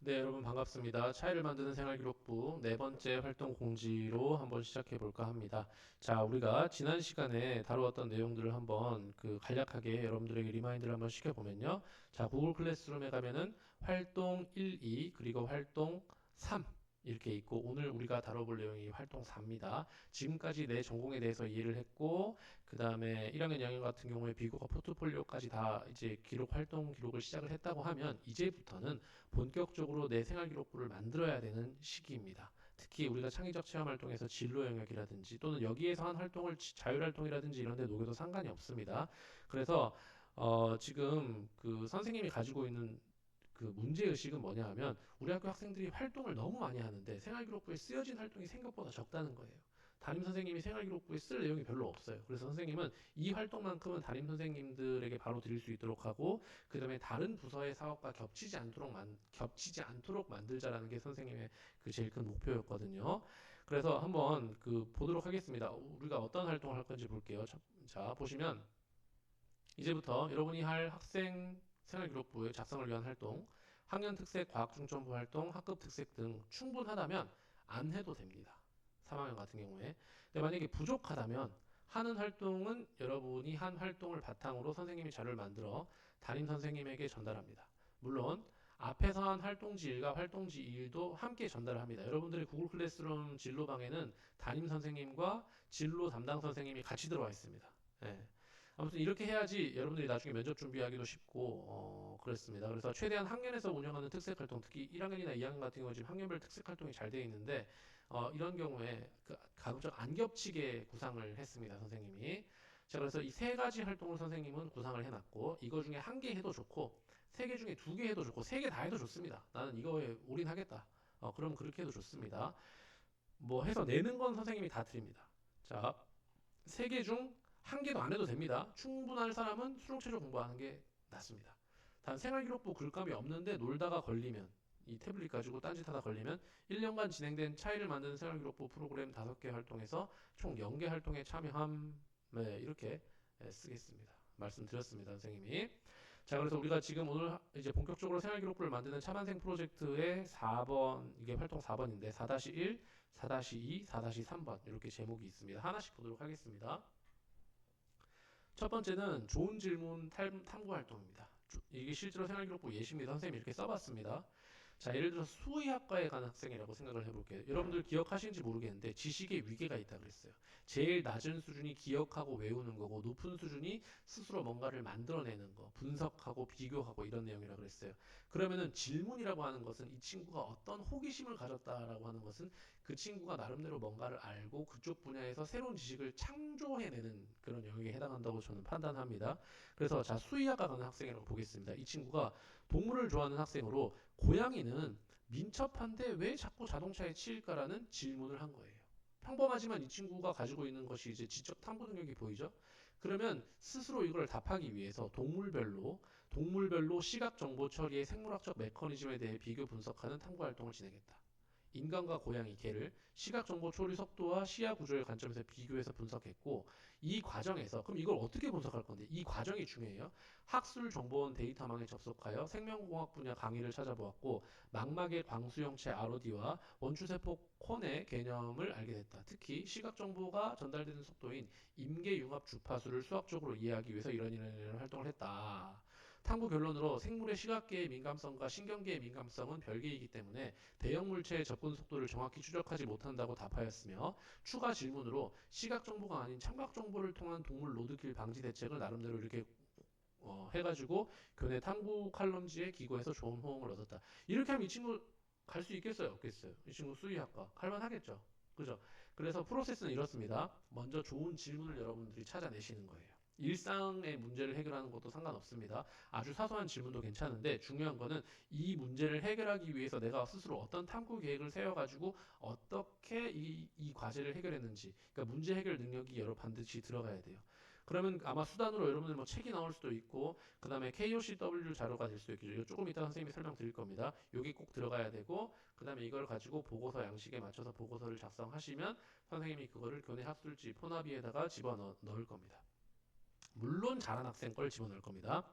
네, 여러분 반갑습니다. 차이를 만드는 생활기록부 네 번째 활동 공지로 한번 시작해 볼까 합니다. 자, 우리가 지난 시간에 다루었던 내용들을 한번 간략하게 여러분들에게 리마인드를 한번 시켜보면요. 자, 구글 클래스룸에 가면은 활동 1, 2, 그리고 활동 3 이렇게 있고 오늘 우리가 다뤄볼 내용이 활동 4입니다. 지금까지 내 전공에 대해서 이해를 했고 그 다음에 1학년 양형 같은 경우에 비교과 포트폴리오까지 다 이제 기록 활동 기록을 시작을 했다고 하면 이제부터는 본격적으로 내 생활 기록부를 만들어야 되는 시기입니다. 특히 우리가 창의적 체험 활동에서 진로 영역이라든지 또는 여기에서 한 활동을 자율 활동이라든지 이런 데 녹여도 상관이 없습니다. 그래서 지금 그 선생님이 가지고 있는 그 문제 의식은 뭐냐 하면 우리 학교 학생들이 활동을 너무 많이 하는데 생활 기록부에 쓰여진 활동이 생각보다 적다는 거예요. 담임 선생님이 생활 기록부에 쓸 내용이 별로 없어요. 그래서 선생님은 이 활동만큼은 담임 선생님들에게 바로 드릴 수 있도록 하고 그다음에 다른 부서의 사업과 겹치지 않도록 만들자라는 게 선생님의 그 제일 큰 목표였거든요. 그래서 한번 그 보도록 하겠습니다. 우리가 어떤 활동을 할 건지 볼게요. 자, 보시면 이제부터 여러분이 할 학생 생활기록부의 작성을 위한 활동, 학년 특색 과학 중점부 활동, 학급 특색 등 충분하다면 안 해도 됩니다. 3학년 같은 경우에. 근데 만약에 부족하다면 하는 활동은 여러분이 한 활동을 바탕으로 선생님이 자료를 만들어 담임 선생님에게 전달합니다. 물론 앞에서 한 활동지 1과 활동지 2도 함께 전달을 합니다. 여러분들의 구글 클래스룸 진로방에는 담임 선생님과 진로 담당 선생님이 같이 들어와 있습니다. 예. 아무튼 이렇게 해야지 여러분들이 나중에 면접 준비하기도 쉽고 그렇습니다. 그래서 최대한 학년에서 운영하는 특색 활동, 특히 1학년이나 2학년 같은 경우 지금 학년별 특색 활동이 잘 되어 있는데 이런 경우에 가급적 안 겹치게 구상을 했습니다, 선생님이. 자, 그래서 이 세 가지 활동을 선생님은 구상을 해놨고 이거 중에 한 개 해도 좋고 세 개 중에 두 개 해도 좋고 세 개 다 해도 좋습니다. 나는 이거에 올인하겠다. 그럼 그렇게 해도 좋습니다. 뭐 해서 내는 건 선생님이 다 드립니다. 자, 세 개 중 한 개도 안 해도 됩니다. 충분할 사람은 수록체조 공부하는 게 낫습니다. 단 생활기록부 글감이 없는데 놀다가 걸리면 이 태블릿 가지고 딴짓하다 걸리면 1년간 진행된 차이를 만드는 생활기록부 프로그램 5개 활동에서 총 0개 활동에 참여함. 네, 이렇게 쓰겠습니다. 말씀드렸습니다, 선생님이. 자, 그래서 우리가 지금 오늘 이제 본격적으로 생활기록부를 만드는 차만생 프로젝트의 4번, 이게 활동 4번인데 4-1, 4-2, 4-3번 이렇게 제목이 있습니다. 하나씩 보도록 하겠습니다. 첫 번째는 좋은 질문 탐구 활동입니다. 이게 실제로 생활기록부 예시입니다. 선생님이 이렇게 써봤습니다. 자, 예를 들어서 수의학과에 가는 학생이라고 생각을 해볼게요. 여러분들 기억하시는지 모르겠는데 지식의 위계가 있다 그랬어요. 제일 낮은 수준이 기억하고 외우는 거고 높은 수준이 스스로 뭔가를 만들어내는 거, 분석하고 비교하고 이런 내용이라 그랬어요. 그러면은 질문이라고 하는 것은 이 친구가 어떤 호기심을 가졌다라고 하는 것은 그 친구가 나름대로 뭔가를 알고 그쪽 분야에서 새로운 지식을 창조해내는 그런 영역에 해당한다고 저는 판단합니다. 그래서 자, 수의학과 가는 학생이라고 보겠습니다. 이 친구가 동물을 좋아하는 학생으로 고양이는 민첩한데 왜 자꾸 자동차에 치일까라는 질문을 한 거예요. 평범하지만 이 친구가 가지고 있는 것이 이제 지적 탐구 능력이 보이죠. 그러면 스스로 이걸 답하기 위해서 동물별로 시각 정보 처리의 생물학적 메커니즘에 대해 비교 분석하는 탐구 활동을 진행했다. 인간과 고양이, 개를 시각 정보 처리 속도와 시야 구조의 관점에서 비교해서 분석했고 이 과정에서 그럼 이걸 어떻게 분석할 건데 이 과정이 중요해요. 학술 정보원 데이터망에 접속하여 생명공학 분야 강의를 찾아보았고 망막의 광수형체 ROD와 원추세포 콘의 개념을 알게 됐다. 특히 시각 정보가 전달되는 속도인 임계융합 주파수를 수학적으로 이해하기 위해서 이런 활동을 했다. 탐구 결론으로 생물의 시각계의 민감성과 신경계의 민감성은 별개이기 때문에 대형 물체의 접근 속도를 정확히 추적하지 못한다고 답하였으며 추가 질문으로 시각 정보가 아닌 청각 정보를 통한 동물 로드킬 방지 대책을 나름대로 이렇게 해가지고 교내 탐구 칼럼지에 기고해서 좋은 호응을 얻었다. 이렇게 하면 이 친구 갈 수 있겠어요? 없겠어요? 이 친구 수의학과 갈만 하겠죠? 그죠? 그래서 프로세스는 이렇습니다. 먼저 좋은 질문을 여러분들이 찾아내시는 거예요. 일상의 문제를 해결하는 것도 상관없습니다. 아주 사소한 질문도 괜찮은데 중요한 거는 이 문제를 해결하기 위해서 내가 스스로 어떤 탐구 계획을 세워가지고 어떻게 이 과제를 해결했는지 그러니까 문제 해결 능력이 여러 반드시 들어가야 돼요. 그러면 아마 수단으로 여러분들 뭐 책이 나올 수도 있고 그 다음에 KOCW 자료가 될 수도 있겠죠. 이거 조금 이따 선생님이 설명드릴 겁니다. 여기 꼭 들어가야 되고 그 다음에 이걸 가지고 보고서 양식에 맞춰서 보고서를 작성하시면 선생님이 그거를 교내 학술지 포나비에다가 집어넣을 겁니다. 물론 잘한 학생 걸 집어넣을 겁니다.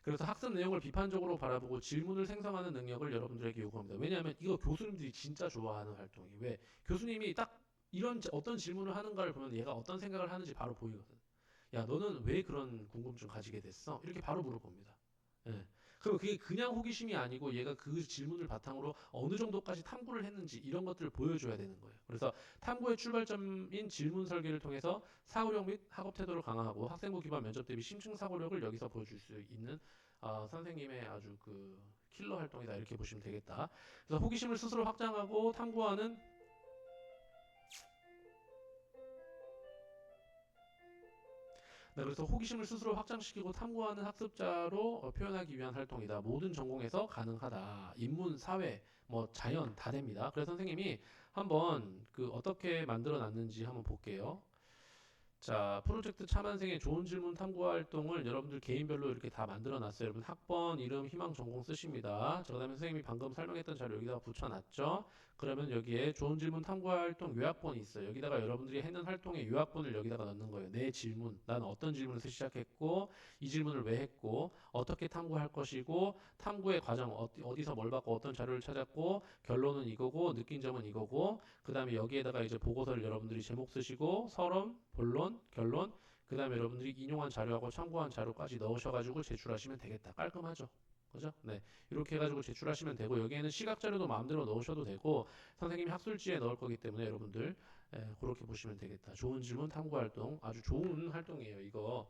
그래서 학습 내용을 비판적으로 바라보고 질문을 생성하는 능력을 여러분들에게 요구합니다. 왜냐하면 이거 교수님들이 진짜 좋아하는 활동이 왜 교수님이 딱 이런 어떤 질문을 하는가를 보면 얘가 어떤 생각을 하는지 바로 보이거든. 야, 너는 왜 그런 궁금증 가지게 됐어? 이렇게 바로 물어봅니다. 예. 그럼 그게 그냥 호기심이 아니고 얘가 그 질문을 바탕으로 어느 정도까지 탐구를 했는지 이런 것들을 보여줘야 되는 거예요. 그래서 탐구의 출발점인 질문 설계를 통해서 사고력 및 학업 태도를 강화하고 학생부 기반 면접 대비 심층 사고력을 여기서 보여줄 수 있는 선생님의 아주 그 킬러 활동이다 이렇게 보시면 되겠다. 그래서 호기심을 스스로 확장하고 탐구하는 네, 그래서 호기심을 스스로 확장시키고 탐구하는 학습자로 표현하기 위한 활동이다. 모든 전공에서 가능하다. 인문, 사회, 뭐 자연 다 됩니다. 그래서 선생님이 한번 그 어떻게 만들어 놨는지 한번 볼게요. 자, 프로젝트 참여생의 좋은 질문 탐구 활동을 여러분들 개인별로 이렇게 다 만들어 놨어요. 여러분 학번, 이름, 희망, 전공 쓰십니다. 자, 그다음에 선생님이 방금 설명했던 자료 여기다가 붙여놨죠. 그러면 여기에 좋은 질문 탐구 활동 요약본이 있어요. 여기다가 여러분들이 했는 활동의 요약본을 여기다가 넣는 거예요. 내 질문, 난 어떤 질문에서 시작했고, 이 질문을 왜 했고, 어떻게 탐구할 것이고, 탐구의 과정, 어디서 뭘 받고 어떤 자료를 찾았고, 결론은 이거고, 느낀 점은 이거고, 그 다음에 여기에다가 이제 보고서를 여러분들이 제목 쓰시고 서론, 본론, 결론, 그 다음에 여러분들이 인용한 자료하고 참고한 자료까지 넣으셔가지고 제출하시면 되겠다. 깔끔하죠? 그죠? 네. 이렇게 해가지고 제출하시면 되고 여기에는 시각 자료도 마음대로 넣으셔도 되고 선생님이 학술지에 넣을 거기 때문에 여러분들 그렇게 보시면 되겠다. 좋은 질문 탐구 활동 아주 좋은 활동이에요. 이거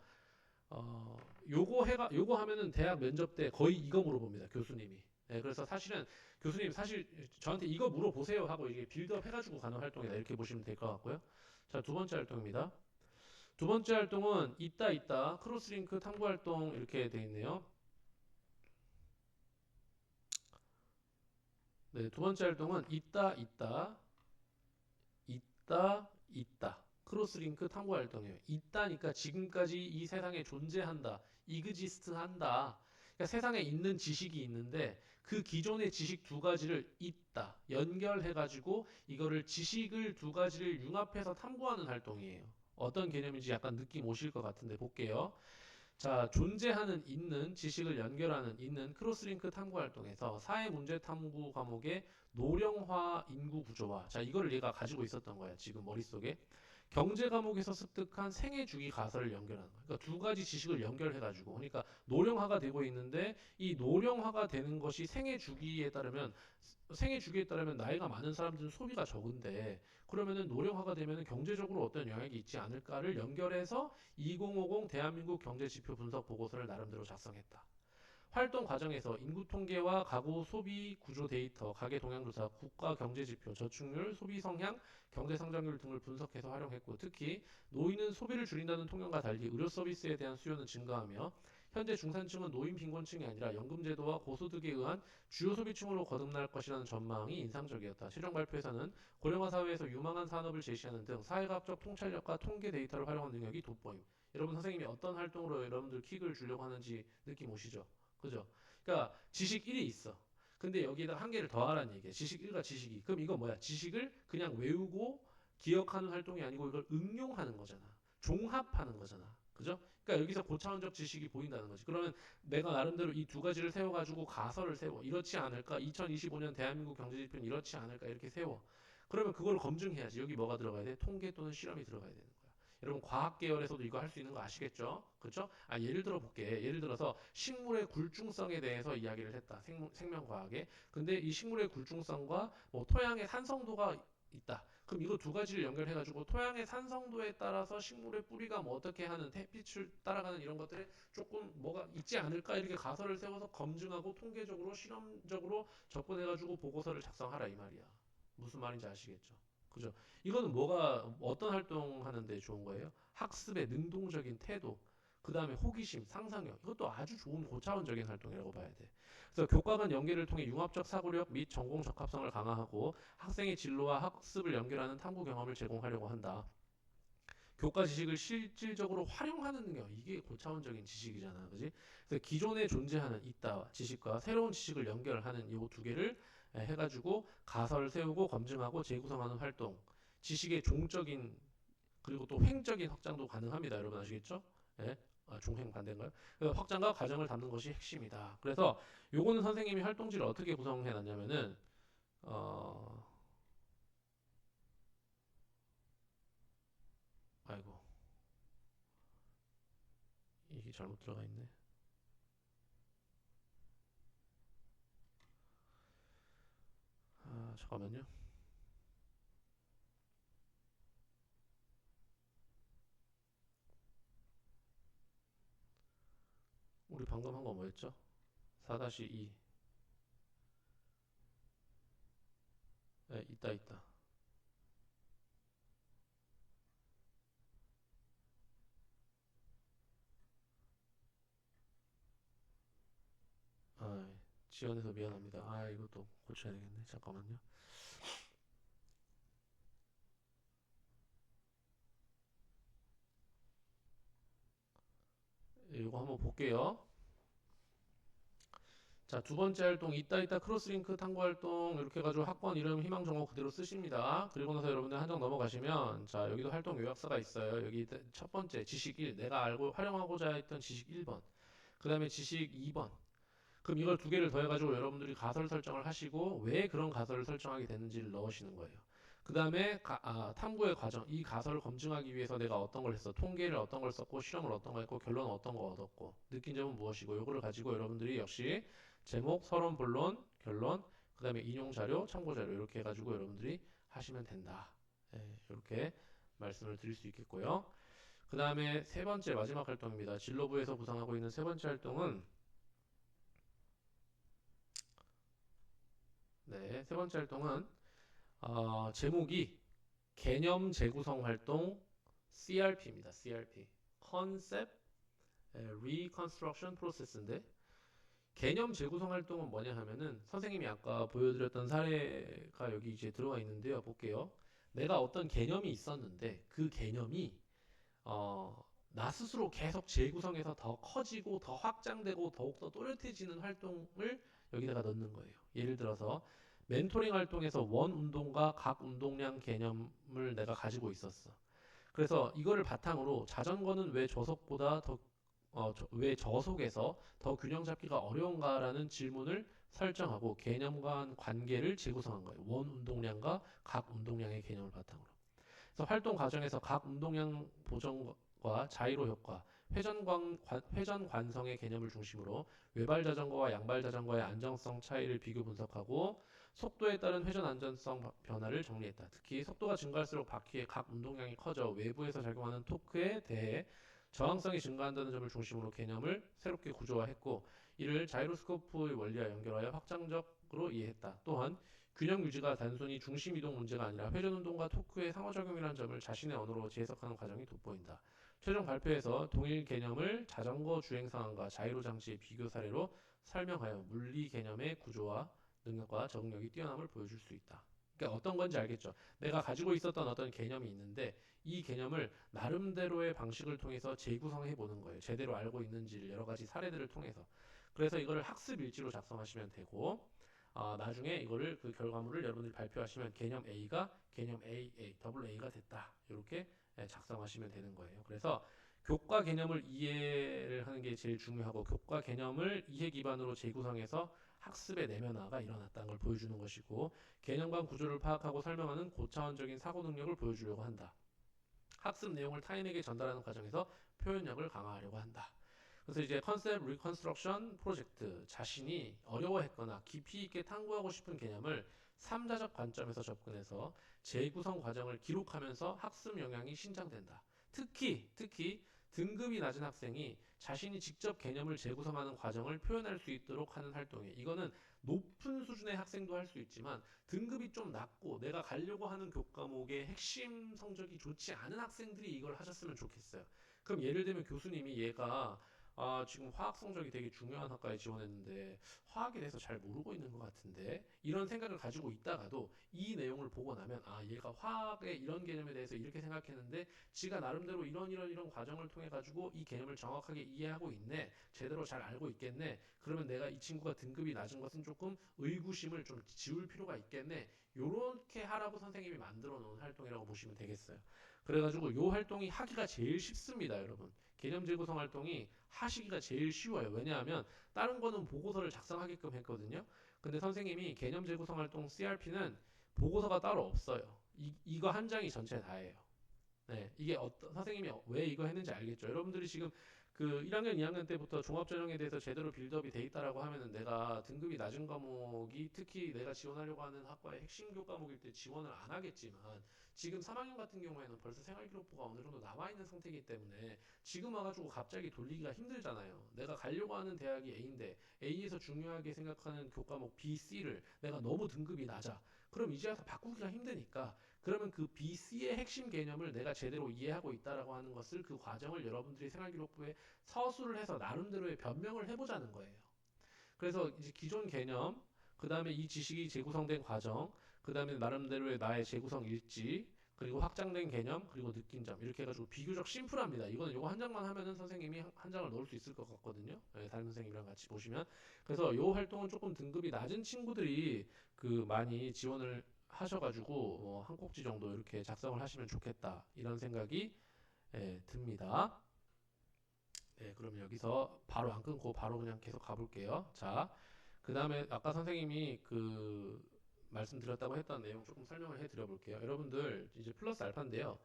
요거 하면은 대학 면접 때 거의 이거 물어봅니다. 교수님이. 네, 그래서 사실은 교수님 사실 저한테 이거 물어보세요 하고 이게 빌드업 해가지고 가는 활동이다 이렇게 보시면 될 것 같고요. 자, 두 번째 활동입니다. 두 번째 활동은 있다 크로스링크 탐구 활동 이렇게 돼 있네요. 네, 두 번째 활동은 있다 크로스링크 탐구 활동이에요. 있다니까 지금까지 이 세상에 존재한다, 이그지스트 한다. 그러니까 세상에 있는 지식이 있는데 그 기존의 지식 두 가지를 있다 연결해가지고 이거를 지식을 두 가지를 융합해서 탐구하는 활동이에요. 어떤 개념인지 약간 느낌 오실 것 같은데 볼게요. 자, 존재하는 있는 지식을 연결하는 있는 크로스링크 탐구 활동에서 사회 문제 탐구 과목의 노령화 인구 구조화. 자, 이거를 얘가 가지고 있었던 거야. 지금 머릿속에. 경제 과목에서 습득한 생애 주기 가설을 연결하는 거야. 그러니까 두 가지 지식을 연결해 가지고 그러니까 노령화가 되고 있는데 이 노령화가 되는 것이 생애 주기에 따르면 나이가 많은 사람들은 소비가 적은데 그러면은 노령화가 되면은 경제적으로 어떤 영향이 있지 않을까를 연결해서 2050 대한민국 경제지표 분석 보고서를 나름대로 작성했다. 활동 과정에서 인구 통계와 가구 소비 구조 데이터, 가계 동향 조사, 국가 경제 지표, 저축률, 소비 성향, 경제 성장률 등을 분석해서 활용했고 특히 노인은 소비를 줄인다는 통념과 달리 의료 서비스에 대한 수요는 증가하며 현재 중산층은 노인 빈곤층이 아니라 연금 제도와 고소득에 의한 주요 소비층으로 거듭날 것이라는 전망이 인상적이었다. 최종 발표에서는 고령화 사회에서 유망한 산업을 제시하는 등 사회과학적 통찰력과 통계 데이터를 활용한 능력이 돋보임. 여러분 선생님이 어떤 활동으로 여러분들 킥을 주려고 하는지 느낌 오시죠? 그죠? 그러니까 지식 1이 있어. 근데 여기에다 한 개를 더 하라는 얘기야. 지식 1과 지식 2. 그럼 이거 뭐야? 지식을 그냥 외우고 기억하는 활동이 아니고 이걸 응용하는 거잖아. 종합하는 거잖아. 그죠? 그러니까 여기서 고차원적 지식이 보인다는 거지. 그러면 내가 나름대로 이 두 가지를 세워가지고 가설을 세워. 이렇지 않을까? 2025년 대한민국 경제지표는 이렇지 않을까? 이렇게 세워. 그러면 그걸 검증해야지. 여기 뭐가 들어가야 돼? 통계 또는 실험이 들어가야 되는 거야. 여러분 과학 계열에서도 이거 할 수 있는 거 아시겠죠? 그렇죠? 예를 들어 볼게. 예를 들어서 식물의 굴중성에 대해서 이야기를 했다. 생명과학에. 근데 이 식물의 굴중성과 뭐 토양의 산성도가 있다. 그럼 이거 두 가지를 연결해가지고 토양의 산성도에 따라서 식물의 뿌리가 뭐 어떻게 하는 햇빛을 따라가는 이런 것들에 조금 뭐가 있지 않을까 이렇게 가설을 세워서 검증하고 통계적으로 실험적으로 접근해가지고 보고서를 작성하라 이 말이야. 무슨 말인지 아시겠죠? 그죠? 이거는 뭐가 어떤 활동하는데 좋은 거예요? 학습의 능동적인 태도, 그 다음에 호기심, 상상력 이것도 아주 좋은 고차원적인 활동이라고 봐야 돼. 그래서 교과 간 연계를 통해 융합적 사고력 및 전공 적합성을 강화하고 학생의 진로와 학습을 연결하는 탐구 경험을 제공하려고 한다. 교과 지식을 실질적으로 활용하는 능력 이게 고차원적인 지식이잖아, 그지? 그래서 기존에 존재하는 있다 지식과 새로운 지식을 연결하는 이 두 개를 해가지고 가설을 세우고 검증하고 재구성하는 활동, 지식의 종적인 그리고 또 횡적인 확장도 가능합니다, 여러분 아시겠죠? 예? 종행 반대인가요? 그래서 확장과 과정을 담는 것이 핵심이다. 그래서 요거는 선생님이 활동지를 어떻게 구성해 놨냐면은 어, 아이고 이게 잘못 들어가 있네. 잠깐만요. 우리 방금 한 거 뭐였죠? 4-2. 네, 있다. 아, 지연해서 미안합니다. 이것도 고쳐야 되겠네. 잠깐만요. 이거 한번 볼게요. 자, 두 번째 활동 있다 크로스링크 탐구 활동 이렇게 해가지고 학번 이름 희망 정보 그대로 쓰십니다. 그리고 나서 여러분들 한 장 넘어가시면 자, 여기도 활동 요약서가 있어요. 여기 첫 번째 지식 1 내가 알고 활용하고자 했던 지식 1번 그 다음에 지식 2번 그럼 이걸 두 개를 더해가지고 여러분들이 가설 설정을 하시고 왜 그런 가설을 설정하게 되는지를 넣으시는 거예요. 그 다음에 탐구의 과정, 이 가설을 검증하기 위해서 내가 어떤 걸 했어, 통계를 어떤 걸 썼고 실험을 어떤 걸 했고 결론은 어떤 거 얻었고 느낀 점은 무엇이고 요거를 가지고 여러분들이 역시 제목, 서론, 본론, 결론, 그 다음에 인용 자료, 참고 자료 이렇게 해가지고 여러분들이 하시면 된다. 이렇게 말씀을 드릴 수 있겠고요. 그 다음에 세 번째 마지막 활동입니다. 진로부에서 구상하고 있는 세 번째 활동은 세 번째 활동은 제목이 개념 재구성 활동 CRP입니다. CRP. Concept Reconstruction Process인데 개념 재구성 활동은 뭐냐 하면은 선생님이 아까 보여드렸던 사례가 여기 이제 들어가 있는데요. 볼게요. 내가 어떤 개념이 있었는데 그 개념이 나 스스로 계속 재구성해서 더 커지고 더 확장되고 더욱더 또렷해지는 활동을 여기다가 넣는 거예요. 예를 들어서 멘토링 활동에서 원 운동과 각 운동량 개념을 내가 가지고 있었어. 그래서 이거를 바탕으로 자전거는 왜 저속보다 왜 저속에서 더 균형 잡기가 어려운가라는 질문을 설정하고 개념 간 관계를 재구성한 거예요. 원 운동량과 각 운동량의 개념을 바탕으로. 그래서 활동 과정에서 각 운동량 보정과 자이로 효과, 회전 관성의 개념을 중심으로 외발 자전거와 양발 자전거의 안정성 차이를 비교 분석하고 속도에 따른 회전 안전성 변화를 정리했다. 특히 속도가 증가할수록 바퀴의 각 운동량이 커져 외부에서 작용하는 토크에 대해 저항성이 증가한다는 점을 중심으로 개념을 새롭게 구조화했고 이를 자이로스코프의 원리와 연결하여 확장적으로 이해했다. 또한 균형 유지가 단순히 중심 이동 문제가 아니라 회전 운동과 토크의 상호작용이라는 점을 자신의 언어로 재해석하는 과정이 돋보인다. 최종 발표에서 동일 개념을 자전거 주행 상황과 자이로 장치의 비교 사례로 설명하여 물리 개념의 구조와 능력과 적응력이 뛰어남을 보여줄 수 있다. 그러니까 어떤 건지 알겠죠? 내가 가지고 있었던 어떤 개념이 있는데 이 개념을 나름대로의 방식을 통해서 재구성해 보는 거예요. 제대로 알고 있는지를 여러 가지 사례들을 통해서. 그래서 이거를 학습 일지로 작성하시면 되고 나중에 이거를 그 결과물을 여러분들이 발표하시면 개념 A가 개념 더블 A가 됐다. 이렇게 작성하시면 되는 거예요. 그래서 교과 개념을 이해를 하는 게 제일 중요하고 교과 개념을 이해 기반으로 재구성해서 학습의 내면화가 일어났다는 걸 보여주는 것이고 개념과 구조를 파악하고 설명하는 고차원적인 사고 능력을 보여주려고 한다. 학습 내용을 타인에게 전달하는 과정에서 표현력을 강화하려고 한다. 그래서 이제 컨셉 리컨스트럭션 프로젝트 자신이 어려워했거나 깊이 있게 탐구하고 싶은 개념을 3자적 관점에서 접근해서 재구성 과정을 기록하면서 학습 역량이 신장된다. 특히 등급이 낮은 학생이 자신이 직접 개념을 재구성하는 과정을 표현할 수 있도록 하는 활동이에요. 이거는 높은 수준의 학생도 할 수 있지만 등급이 좀 낮고 내가 가려고 하는 교과목의 핵심 성적이 좋지 않은 학생들이 이걸 하셨으면 좋겠어요. 그럼 예를 들면 교수님이 얘가 지금 화학 성적이 되게 중요한 학과에 지원했는데 화학에 대해서 잘 모르고 있는 것 같은데 이런 생각을 가지고 있다가도 이 내용을 보고 나면 얘가 화학의 이런 개념에 대해서 이렇게 생각했는데 지가 나름대로 이런 과정을 통해 가지고 이 개념을 정확하게 이해하고 있네 제대로 잘 알고 있겠네 그러면 내가 이 친구가 등급이 낮은 것은 조금 의구심을 좀 지울 필요가 있겠네 요렇게 하라고 선생님이 만들어 놓은 활동이라고 보시면 되겠어요. 그래가지고 요 활동이 하기가 제일 쉽습니다, 여러분. 개념 재구성 활동이 하시기가 제일 쉬워요. 왜냐하면 다른 거는 보고서를 작성하게끔 했거든요. 근데 선생님이 개념 재구성 활동 CRP는 보고서가 따로 없어요. 이거 한 장이 전체 다예요. 네, 이게 선생님이 왜 이거 했는지 알겠죠? 여러분들이 지금 그 1학년, 2학년 때부터 종합전형에 대해서 제대로 빌드업이 돼 있다라고 하면은 내가 등급이 낮은 과목이 특히 내가 지원하려고 하는 학과의 핵심 교과목일 때 지원을 안 하겠지만 지금 3학년 같은 경우에는 벌써 생활기록부가 어느 정도 나와 있는 상태이기 때문에 지금 와가지고 갑자기 돌리기가 힘들잖아요. 내가 가려고 하는 대학이 A인데 A에서 중요하게 생각하는 교과목 B, C를 내가 너무 등급이 낮아. 그럼 이제 와서 바꾸기가 힘드니까 그러면 그 BC의 핵심 개념을 내가 제대로 이해하고 있다라고 하는 것을 그 과정을 여러분들이 생활기록부에 서술을 해서 나름대로의 변명을 해보자는 거예요. 그래서 이제 기존 개념, 그 다음에 이 지식이 재구성된 과정, 그 다음에 나름대로의 나의 재구성 일지, 그리고 확장된 개념, 그리고 느낀 점 이렇게 해가지고 비교적 심플합니다. 이거는 요거 한 장만 하면은 선생님이 한 장을 넣을 수 있을 것 같거든요. 네, 다른 선생님이랑 같이 보시면. 그래서 요 활동은 조금 등급이 낮은 친구들이 그 많이 지원을 하셔가지고 한 꼭지 정도 이렇게 작성을 하시면 좋겠다 이런 생각이 듭니다. 네, 그러면 여기서 바로 안 끊고 바로 그냥 계속 가볼게요. 자, 그 다음에 아까 선생님이 그 말씀드렸다고 했던 내용 조금 설명을 해드려 볼게요. 여러분들 이제 플러스 알파인데요.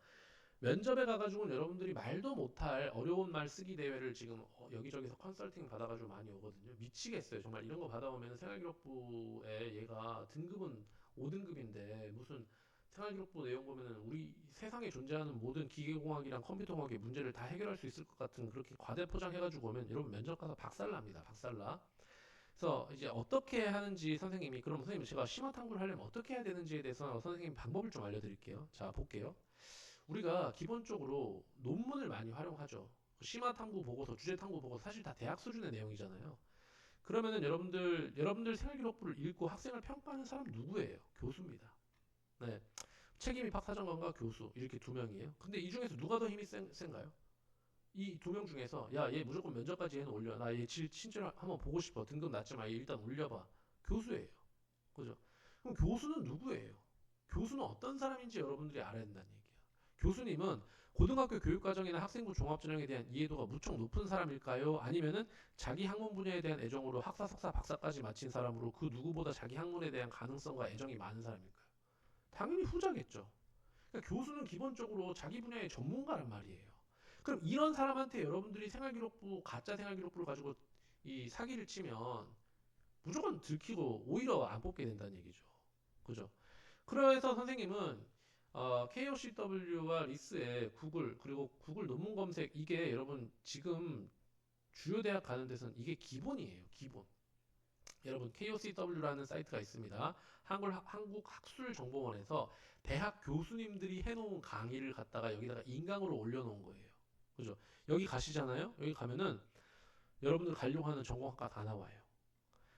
면접에 가가지고는 여러분들이 말도 못할 어려운 말 쓰기 대회를 지금 여기저기서 컨설팅 받아가지고 많이 오거든요. 미치겠어요. 정말 이런 거 받아오면 생활기록부에 얘가 등급은 5등급인데 무슨 생활기록부 내용 보면은 우리 세상에 존재하는 모든 기계공학이랑 컴퓨터공학의 문제를 다 해결할 수 있을 것 같은 그렇게 과대포장해가지고 오면 여러분 면접 가서 박살납니다. 박살나. 그래서 이제 어떻게 하는지 선생님이 그럼 선생님 제가 심화 탐구를 하려면 어떻게 해야 되는지에 대해서 선생님 방법을 좀 알려드릴게요. 자 볼게요. 우리가 기본적으로 논문을 많이 활용하죠. 심화 탐구 보고서, 주제 탐구 보고서 사실 다 대학 수준의 내용이잖아요. 그러면은 여러분들 생활기록부를 읽고 학생을 평가하는 사람 누구예요? 교수입니다. 네. 책임이 박사장관과 교수 이렇게 두 명이에요. 근데 이 중에서 누가 더 힘이 센가요? 이 두 명 중에서 야 얘 무조건 면접까지 해는 올려. 나 얘 친절 한번 보고 싶어. 등급 낮지만 얘 일단 올려봐. 교수예요. 그죠? 그럼 교수는 누구예요? 교수는 어떤 사람인지 여러분들이 알아야 된다는 얘기예요. 교수님은 고등학교 교육과정이나 학생부 종합전형에 대한 이해도가 무척 높은 사람일까요? 아니면은 자기 학문 분야에 대한 애정으로 학사, 석사, 박사까지 마친 사람으로 그 누구보다 자기 학문에 대한 가능성과 애정이 많은 사람일까요? 당연히 후자겠죠. 그러니까 교수는 기본적으로 자기 분야의 전문가란 말이에요. 그럼 이런 사람한테 여러분들이 생활기록부, 가짜 생활기록부를 가지고 이 사기를 치면 무조건 들키고 오히려 안 뽑게 된다는 얘기죠. 그죠? 그래서 선생님은 KOCW와 리스의 구글 그리고 구글 논문 검색 이게 여러분 지금 주요 대학 가는 데서는 이게 기본이에요. 기본. 여러분 KOCW라는 사이트가 있습니다. 한국학술정보원에서 대학 교수님들이 해놓은 강의를 갖다가 여기다가 인강으로 올려놓은 거예요. 그죠? 여기 가시잖아요. 여기 가면은 여러분들 가려고 하는 전공학과 다 나와요.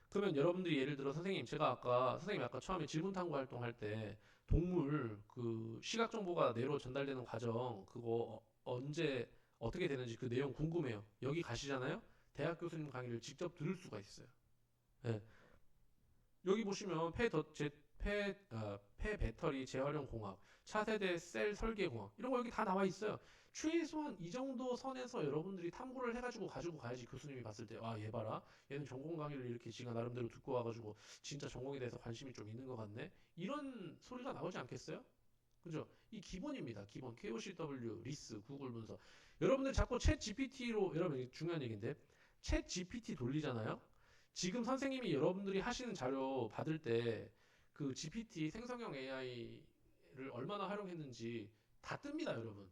그러면 여러분들이 예를 들어 선생님이 아까 처음에 질문 탐구 활동할 때 동물 그 시각 정보가 뇌로 전달되는 과정 그거 언제 어떻게 되는지 그 내용 궁금해요. 여기 가시잖아요. 대학 교수님 강의를 직접 들을 수가 있어요. 예. 여기 보시면 폐 배터리 재활용 공학, 차세대 셀 설계 공학 이런 거 여기 다 나와 있어요. 최소한 이 정도 선에서 여러분들이 탐구를 해가지고 가지고 가야지 교수님이 봤을 때 아 얘 봐라 얘는 전공 강의를 이렇게 지가 나름대로 듣고 와가지고 진짜 전공에 대해서 관심이 좀 있는 것 같네 이런 소리가 나오지 않겠어요? 그죠? 이 기본입니다. 기본 KOCW, 리스, 구글 문서. 여러분들 자꾸 챗 GPT로 여러분 중요한 얘기인데 챗 GPT 돌리잖아요. 지금 선생님이 여러분들이 하시는 자료 받을 때 그 GPT 생성형 AI를 얼마나 활용했는지 다 뜹니다, 여러분.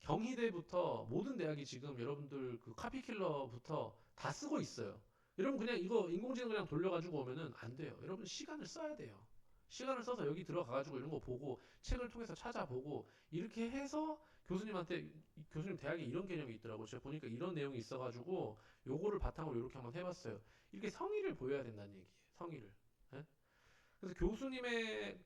경희대부터 모든 대학이 지금 여러분들 그 카피킬러부터 다 쓰고 있어요. 여러분 그냥 이거 인공지능 그냥 돌려가지고 오면은 안 돼요. 여러분 시간을 써야 돼요. 시간을 써서 여기 들어가가지고 이런 거 보고 책을 통해서 찾아보고 이렇게 해서 교수님한테 교수님 대학에 이런 개념이 있더라고. 제가 보니까 이런 내용이 있어가지고 요거를 바탕으로 이렇게 한번 해봤어요. 이렇게 성의를 보여야 된다는 얘기예요. 성의를. 예? 그래서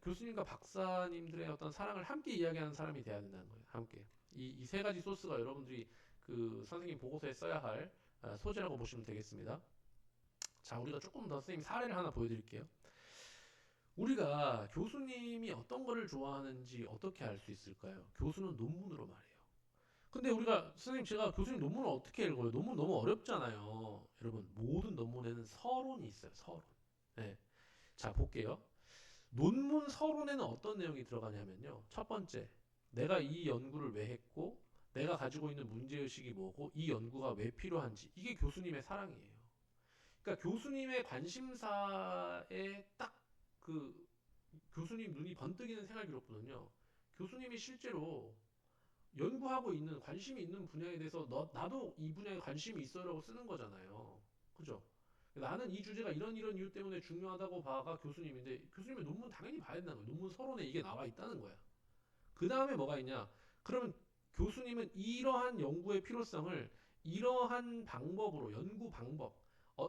교수님과 박사님들의 어떤 사랑을 함께 이야기하는 사람이 돼야 된다는 거예요. 함께. 이 세 가지 소스가 여러분들이 그 선생님 보고서에 써야 할 소재라고 보시면 되겠습니다. 자, 우리가 조금 더 선생님 사례를 하나 보여드릴게요. 우리가 교수님이 어떤 거를 좋아하는지 어떻게 알 수 있을까요? 교수는 논문으로 말해요. 근데 우리가 선생님 제가 교수님 논문을 어떻게 읽어요? 논문 너무 어렵잖아요. 여러분 모든 논문에는 서론이 있어요. 서론. 네. 자 볼게요. 논문 서론에는 어떤 내용이 들어가냐면요. 첫 번째, 내가 이 연구를 왜 했고, 내가 가지고 있는 문제의식이 뭐고, 이 연구가 왜 필요한지. 이게 교수님의 사랑이에요. 그러니까 교수님의 관심사에 딱 그 교수님 눈이 번뜩이는 생활기록부는요. 교수님이 실제로 연구하고 있는 관심이 있는 분야에 대해서 나도 이 분야에 관심이 있어라고 쓰는 거잖아요. 그죠? 나는 이 주제가 이런 이유 때문에 중요하다고 봐가 교수님인데 교수님의 논문 당연히 봐야 된다는 거예요. 논문 서론에 이게 나와 있다는 거야. 그 다음에 뭐가 있냐? 그러면 교수님은 이러한 연구의 필요성을 이러한 방법으로 연구 방법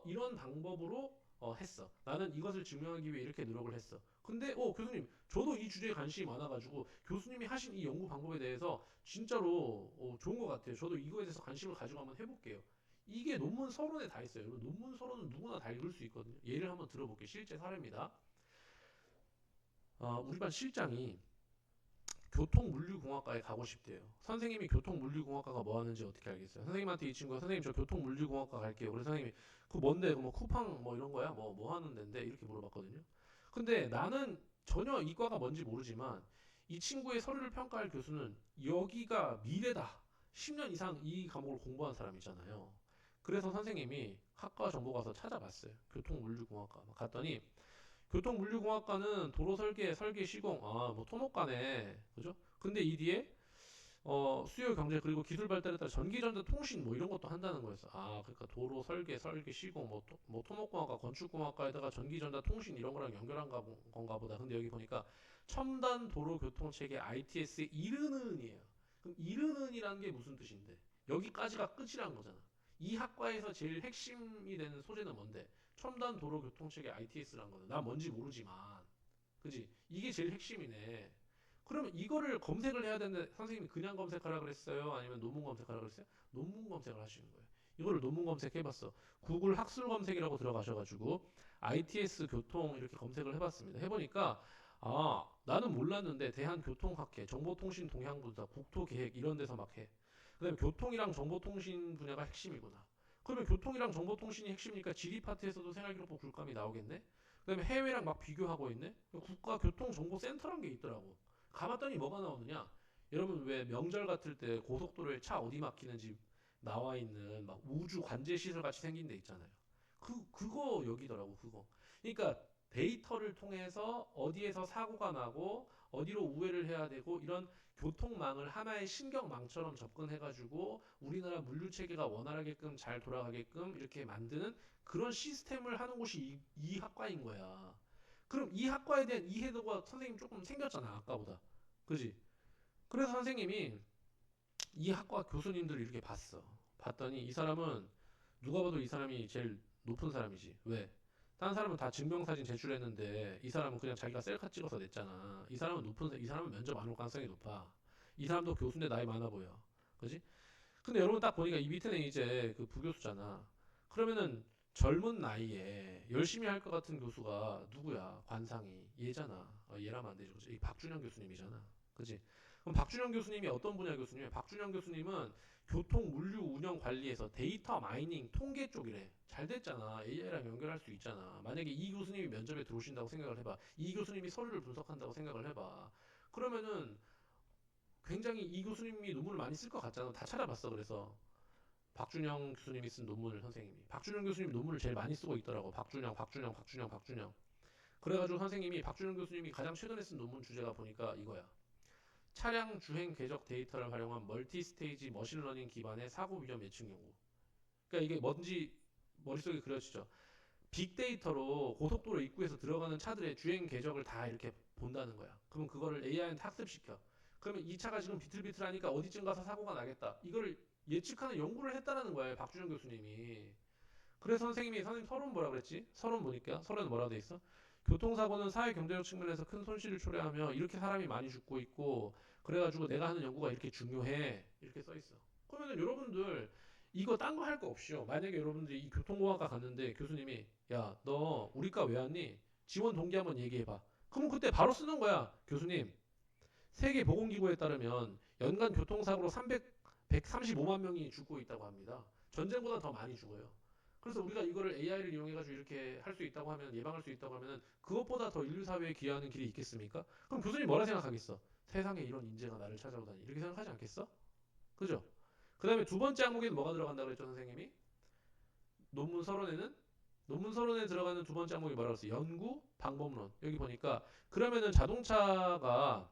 이런 방법으로 했어. 나는 이것을 증명하기 위해 이렇게 노력을 했어. 근데 교수님 저도 이 주제에 관심이 많아가지고 교수님이 하신 이 연구 방법에 대해서 진짜로 좋은 것 같아요. 저도 이거에 대해서 관심을 가지고 한번 해볼게요. 이게 논문 서론에 다 있어요. 여러분 논문 서론은 누구나 다 읽을 수 있거든요. 예를 한번 들어볼게요. 실제 사례입니다. 우리 반 실장이 교통물리공학과에 가고 싶대요. 선생님이 교통물리공학과가 뭐 하는지 어떻게 알겠어요? 선생님한테 이 친구가 선생님 저 교통물리공학과 갈게요. 그래서 선생님이 그 뭔데? 뭐 쿠팡 뭐 이런 거야? 뭐 하는 데인데? 이렇게 물어봤거든요. 근데 나는 전혀 이과가 뭔지 모르지만 이 친구의 서류를 평가할 교수는 여기가 미래다. 10년 이상 이 과목을 공부한 사람이잖아요. 그래서 선생님이 학과 정보 가서 찾아봤어요. 교통물리공학과 갔더니 교통물리공학과는 도로 설계 시공, 뭐 토목과네, 그죠? 근데 이 뒤에 수요 경제 그리고 기술 발달에 따라 전기 전자 통신 뭐 이런 것도 한다는 거였어. 그러니까 도로 설계 시공, 뭐 토목공학과, 건축공학과에다가 전기 전자 통신 이런 거랑 연결한 건가 보다. 근데 여기 보니까 첨단 도로 교통 체계 ITS에 이르는이에요. 그럼 이르는이라는 게 무슨 뜻인데? 여기까지가 끝이란 거잖아. 이 학과에서 제일 핵심이 되는 소재는 뭔데? 첨단 도로 교통 체계 ITS라는 거는 나 뭔지 모르지만, 그지? 이게 제일 핵심이네. 그러면 이거를 검색을 해야 되는데 선생님이 그냥 검색하라 그랬어요? 아니면 논문 검색하라 그랬어요? 논문 검색을 하시는 거예요. 이거를 논문 검색해봤어. 구글 학술 검색이라고 들어가셔가지고 ITS 교통 이렇게 검색을 해봤습니다. 해보니까 나는 몰랐는데 대한교통학회, 정보통신동향부다, 국토계획 이런 데서 막 해. 그다음에 교통이랑 정보통신 분야가 핵심이구나. 그러면 교통이랑 정보통신이 핵심이니까 지리 파트에서도 생활기록부 굴감이 나오겠네. 그다음에 해외랑 막 비교하고 있네. 국가교통정보센터란 게 있더라고. 가봤더니 뭐가 나오느냐? 여러분 왜 명절 같을 때 고속도로에 차 어디 막히는지 나와 있는 막 우주 관제 시설 같이 생긴 데 있잖아요. 그거 여기더라고 그거. 그러니까 데이터를 통해서 어디에서 사고가 나고 어디로 우회를 해야 되고 이런 교통망을 하나의 신경망처럼 접근해가지고 우리나라 물류 체계가 원활하게끔 잘 돌아가게끔 이렇게 만드는 그런 시스템을 하는 곳이 이 학과인 거야. 그럼 이 학과에 대한 이해도가 선생님 조금 생겼잖아 아까보다. 그지? 그래서 선생님이 이 학과 교수님들을 이렇게 봤어. 봤더니 이 사람은 누가 봐도 이 사람이 제일 높은 사람이지. 왜? 다른 사람은 다 증명사진 제출했는데 이 사람은 그냥 자기가 셀카 찍어서 냈잖아. 이 사람은 면접 안 올 가능성이 높아. 이 사람도 교수인데 나이 많아 보여. 그지? 근데 여러분 딱 보니까 이 밑에는 이제 그 부교수잖아. 그러면은 젊은 나이에 열심히 할 것 같은 교수가 누구야? 관상이 얘잖아. 얘라면 안 되죠. 그치? 이 박준영 교수님이잖아. 그지? 그럼 박준영 교수님이 어떤 분야 교수님이에요? 박준영 교수님은 교통 물류 운영 관리에서 데이터 마이닝 통계 쪽이래. 잘 됐잖아. AI랑 연결할 수 있잖아. 만약에 이 교수님이 면접에 들어오신다고 생각을 해봐. 이 교수님이 서류를 분석한다고 생각을 해봐. 그러면은 굉장히 이 교수님이 논문을 많이 쓸 것 같잖아. 다 찾아봤어. 그래서 박준영 교수님이 쓴 논문을 선생님이 박준영 교수님이 논문을 제일 많이 쓰고 있더라고. 박준영. 그래가지고 선생님이 박준영 교수님이 가장 최근에 쓴 논문 주제가 보니까 이거야. 차량 주행 궤적 데이터를 활용한 멀티 스테이지 머신러닝 기반의 사고 위험 예측 연구. 그러니까 이게 뭔지 머릿속에 그려지죠. 빅데이터로 고속도로 입구에서 들어가는 차들의 주행 궤적을 다 이렇게 본다는 거야. 그럼 그거를 AI한테 학습시켜. 그러면 이 차가 지금 비틀비틀하니까 어디쯤 가서 사고가 나겠다. 이거를 예측하는 연구를 했다라는 거예요. 박준영 교수님이. 그래서 선생님 서론 뭐라 그랬지? 서론 보니까 서론에 뭐라고 돼 있어? 교통사고는 사회 경제적 측면에서 큰 손실을 초래하며 이렇게 사람이 많이 죽고 있고 그래가지고 내가 하는 연구가 이렇게 중요해 이렇게 써 있어. 그러면은 여러분들 이거 딴 거 할 거 없이요. 만약에 여러분들이 이 교통공학과 갔는데 교수님이 야 너 우리 과 왜 왔니? 지원 동기 한번 얘기해봐. 그럼 그때 바로 쓰는 거야. 교수님, 세계보건기구에 따르면 연간 교통사고로 135만 명이 죽고 있다고 합니다. 전쟁보다 더 많이 죽어요. 그래서 우리가 이거를 AI를 이용해가지고 이렇게 할 수 있다고 하면, 예방할 수 있다고 하면은 그것보다 더 인류 사회에 기여하는 길이 있겠습니까? 그럼 교수님 뭐라 생각하겠어? 세상에 이런 인재가 나를 찾아오다니 이렇게 생각하지 않겠어? 그죠? 그 다음에 두 번째 항목에는 뭐가 들어간다고 그랬죠, 선생님이? 논문 서론에는 논문 서론에 들어가는 두 번째 항목이 뭐라고 했어요? 연구 방법론. 여기 보니까 그러면은 자동차를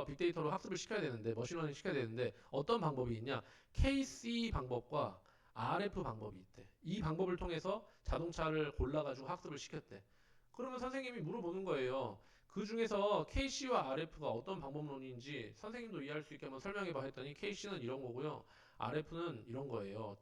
빅데이터로 학습을 시켜야 되는데, 머신러닝 시켜야 되는데, 어떤 방법이 있냐? KC 방법과 RF 방법이 있대. 이 방법을 통해서 자동차를 골라가지고 학습을 시켰대. 그러면 선생님이 물어보는 거예요. 그 중에서 KC와 RF가 어떤 방법론인지 선생님도 이해할 수 있게 한번 설명해봐 했더니, KC는 이런 거고요. RF는 이런 거예요.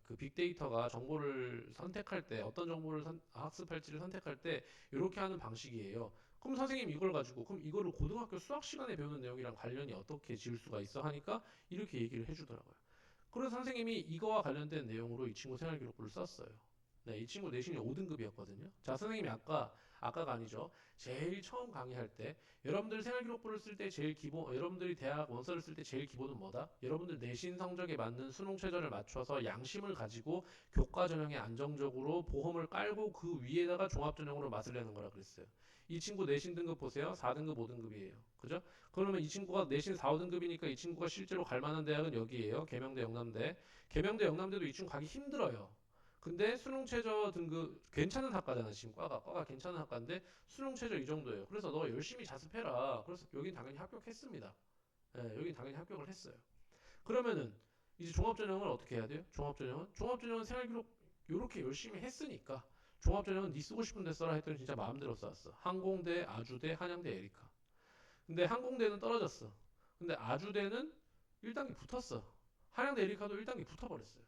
그 빅데이터가 정보를 선택할 때, 어떤 정보를 학습할지를 선택할 때 이렇게 하는 방식이에요. 그럼 선생님 이걸 가지고, 그럼 이거를 고등학교 수학 시간에 배우는 내용이랑 관련이 어떻게 지을 수가 있어 하니까 이렇게 얘기를 해주더라고요. 그래서 선생님이 이거와 관련된 내용으로 이 친구 생활기록부를 썼어요. 네, 이 친구 내신이 5등급이었거든요. 자, 선생님이 아까가 아니죠. 제일 처음 강의할 때, 여러분들 생활기록부를 쓸 때 제일 기본, 여러분들이 대학 원서를 쓸 때 제일 기본은 뭐다? 여러분들 내신 성적에 맞는 수능 최저를 맞춰서 양심을 가지고 교과 전형에 안정적으로 보험을 깔고 그 위에다가 종합 전형으로 맛을 내는 거라 그랬어요. 이 친구 내신 등급 보세요. 4등급, 5등급이에요. 그죠? 그러면 이 친구가 내신 4, 5등급이니까 이 친구가 실제로 갈 만한 대학은 여기에요. 계명대, 영남대. 계명대, 영남대도 이 친구 가기 힘들어요. 근데 수능 최저 등급 괜찮은 학과잖아. 지금 과가 괜찮은 학과인데 수능 최저 이 정도예요. 그래서 너 열심히 자습해라. 그래서 여긴 당연히 합격했습니다. 예, 여긴 당연히 합격을 했어요. 그러면은 이제 종합전형을 어떻게 해야 돼요? 종합전형은 생활기록 요렇게 열심히 했으니까 종합전형은 네 쓰고 싶은 데 써라 했더니 진짜 마음대로 썼어. 항공대, 아주대, 한양대, 에리카. 근데 항공대는 떨어졌어. 근데 아주대는 1단계 붙었어. 한양대, 에리카도 1단계 붙어버렸어요.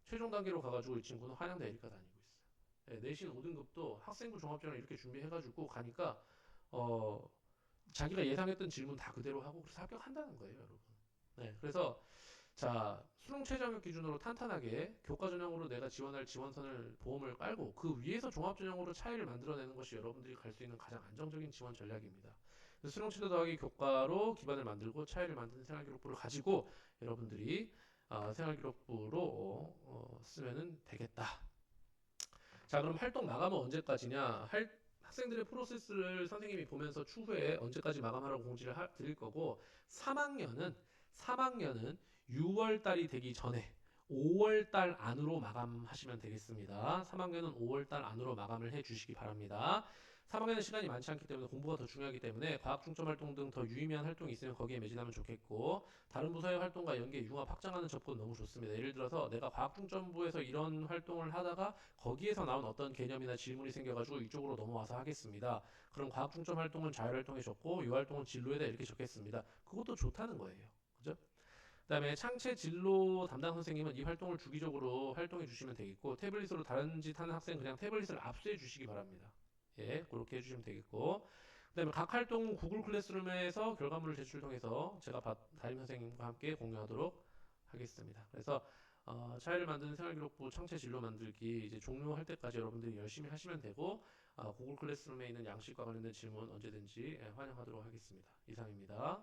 최종 단계로 가가지고 이 친구는 한양대 에리카 다니고 있어요. 네, 내신 5등급도 학생부 종합전형 이렇게 준비해가지고 가니까 어 자기가 예상했던 질문 다 그대로 하고 그래서 합격한다는 거예요, 여러분. 네, 그래서 자 수능 최저학력 기준으로 탄탄하게 교과 전형으로 내가 지원할 지원선을 보험을 깔고 그 위에서 종합 전형으로 차이를 만들어내는 것이 여러분들이 갈 수 있는 가장 안정적인 지원 전략입니다. 수능 최저 더하기 교과로 기반을 만들고 차이를 만드는 생활기록부를 가지고 여러분들이 생활기록부로 쓰면 되겠다. 자, 그럼 활동 마감은 언제까지냐? 학생들의 프로세스를 선생님이 보면서 추후에 언제까지 마감하라고 공지를 드릴 거고 3학년은 6월 달이 되기 전에 5월 달 안으로 마감하시면 되겠습니다. 3학년은 5월 달 안으로 마감을 해 주시기 바랍니다. 3학년은 시간이 많지 않기 때문에 공부가 더 중요하기 때문에 과학 중점 활동 등 더 유의미한 활동이 있으면 거기에 매진하면 좋겠고 다른 부서의 활동과 연계 융합 확장하는 접근 너무 좋습니다. 예를 들어서 내가 과학 중점부에서 이런 활동을 하다가 거기에서 나온 어떤 개념이나 질문이 생겨가지고 이쪽으로 넘어와서 하겠습니다. 그럼 과학 중점 활동은 자율활동에 적고 이 활동은 진로에다 이렇게 적겠습니다. 그것도 좋다는 거예요. 그죠? 그다음에 창체 진로 담당 선생님은 이 활동을 주기적으로 활동해 주시면 되겠고 태블릿으로 다른 짓 하는 학생 그냥 태블릿을 압수해 주시기 바랍니다. 예, 그렇게 해주시면 되겠고 그다음에 각 활동은 구글 클래스룸에서 결과물을 제출 통해서 제가 담임 선생님과 함께 공유하도록 하겠습니다. 그래서 차이를 만드는 생활기록부 창체 진로 만들기 이제 종료할 때까지 여러분들이 열심히 하시면 되고 구글 클래스룸에 있는 양식과 관련된 질문 언제든지 환영하도록 하겠습니다. 이상입니다.